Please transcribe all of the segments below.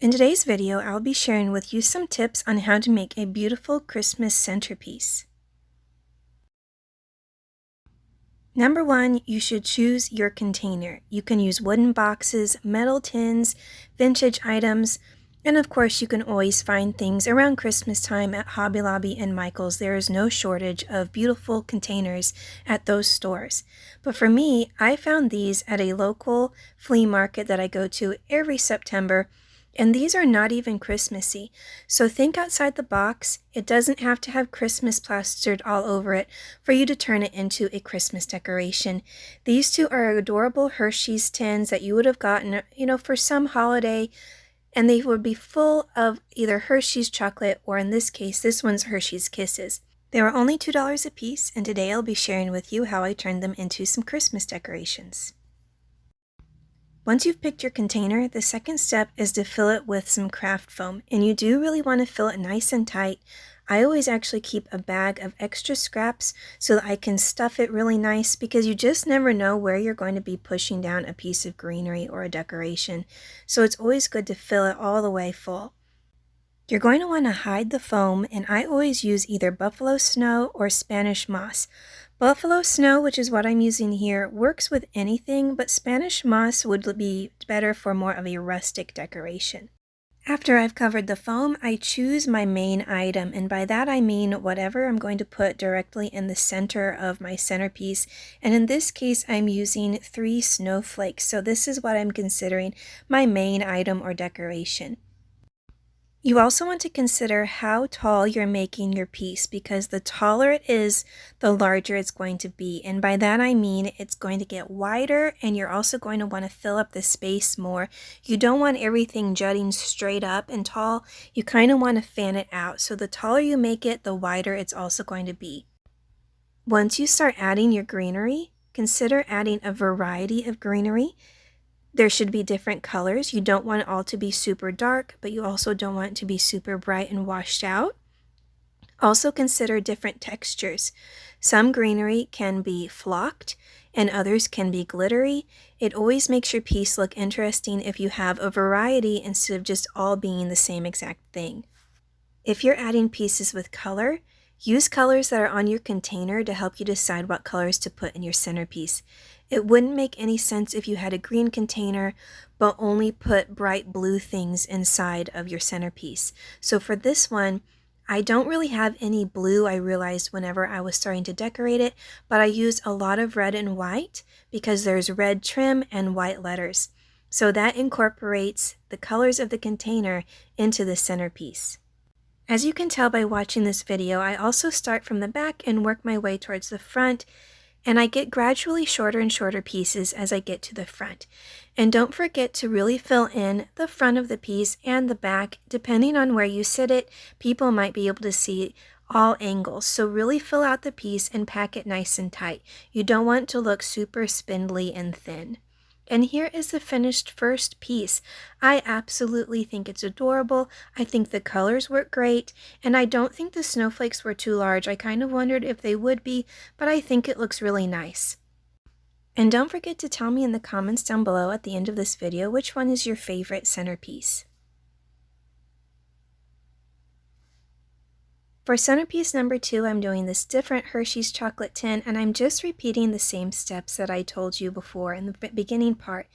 In today's video, I'll be sharing with you some tips on how to make a beautiful Christmas centerpiece. Number one, you should choose your container. You can use wooden boxes, metal tins, vintage items, and of course you can always find things around Christmas time at Hobby Lobby and Michael's. There is no shortage of beautiful containers at those stores. But for me, I found these at a local flea market that I go to every September. And these are not even Christmassy. So think outside the box. It doesn't have to have Christmas plastered all over it for you to turn it into a Christmas decoration. These two are adorable Hershey's tins that you would have gotten, for some holiday, and they would be full of either Hershey's chocolate or in this case, this one's Hershey's Kisses. They were only $2 a piece, and today I'll be sharing with you how I turned them into some Christmas decorations. Once you've picked your container, the second step is to fill it with some craft foam, and you do really want to fill it nice and tight. I always actually keep a bag of extra scraps so that I can stuff it really nice because you just never know where you're going to be pushing down a piece of greenery or a decoration. So it's always good to fill it all the way full. You're going to want to hide the foam, and I always use either buffalo snow or Spanish moss. Buffalo snow, which is what I'm using here, works with anything, but Spanish moss would be better for more of a rustic decoration. After I've covered the foam, I choose my main item, and by that I mean whatever I'm going to put directly in the center of my centerpiece, and in this case I'm using 3 snowflakes, so this is what I'm considering my main item or decoration. You also want to consider how tall you're making your piece because the taller it is, the larger it's going to be. And by that I mean it's going to get wider and you're also going to want to fill up the space more. You don't want everything jutting straight up and tall. You kind of want to fan it out. So the taller you make it, the wider it's also going to be. Once you start adding your greenery, consider adding a variety of greenery. There should be different colors. You don't want it all to be super dark, but you also don't want it to be super bright and washed out. Also consider different textures. Some greenery can be flocked and others can be glittery. It always makes your piece look interesting if you have a variety instead of just all being the same exact thing. If you're adding pieces with color, use colors that are on your container to help you decide what colors to put in your centerpiece. It wouldn't make any sense if you had a green container but only put bright blue things inside of your centerpiece. So for this one, I don't really have any blue, I realized whenever I was starting to decorate it, but I used a lot of red and white because there's red trim and white letters. So that incorporates the colors of the container into the centerpiece. As you can tell by watching this video, I also start from the back and work my way towards the front, and I get gradually shorter and shorter pieces as I get to the front. And don't forget to really fill in the front of the piece and the back. Depending on where you sit it, people might be able to see all angles. So really fill out the piece and pack it nice and tight. You don't want it to look super spindly and thin. And here is the finished first piece. I absolutely think it's adorable. I think the colors work great, and I don't think the snowflakes were too large. I kind of wondered if they would be, but I think it looks really nice. And don't forget to tell me in the comments down below at the end of this video which one is your favorite centerpiece. For centerpiece number 2, I'm doing this different Hershey's chocolate tin, and I'm just repeating the same steps that I told you before in the beginning part.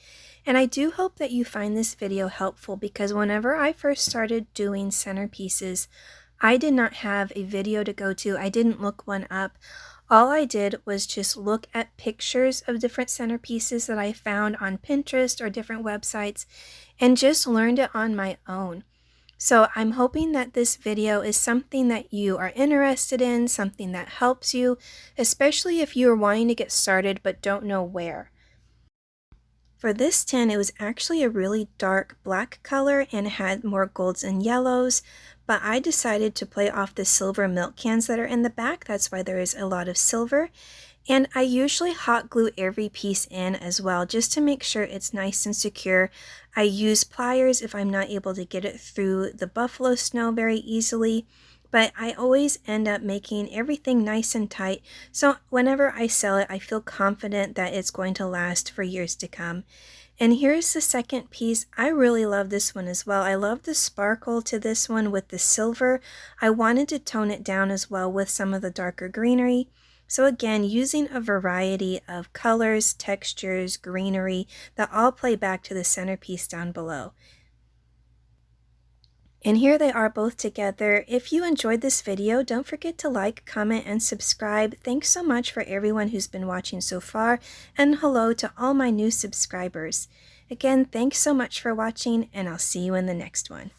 And I do hope that you find this video helpful because whenever I first started doing centerpieces, I did not have a video to go to. I didn't look one up. All I did was just look at pictures of different centerpieces that I found on Pinterest or different websites and just learned it on my own. So I'm hoping that this video is something that you are interested in, something that helps you, especially if you are wanting to get started but don't know where. For this tin, it was actually a really dark black color and had more golds and yellows, but I decided to play off the silver milk cans that are in the back. That's why there is a lot of silver. And I usually hot glue every piece in as well, just to make sure it's nice and secure. I use pliers if I'm not able to get it through the buffalo snow very easily, but I always end up making everything nice and tight. So whenever I sell it, I feel confident that it's going to last for years to come. And here's the second piece. I really love this one as well. I love the sparkle to this one with the silver. I wanted to tone it down as well with some of the darker greenery. So again, using a variety of colors, textures, greenery that all play back to the centerpiece down below. And here they are both together. If you enjoyed this video, don't forget to like, comment, and subscribe. Thanks so much for everyone who's been watching so far, and hello to all my new subscribers. Again, thanks so much for watching, and I'll see you in the next one.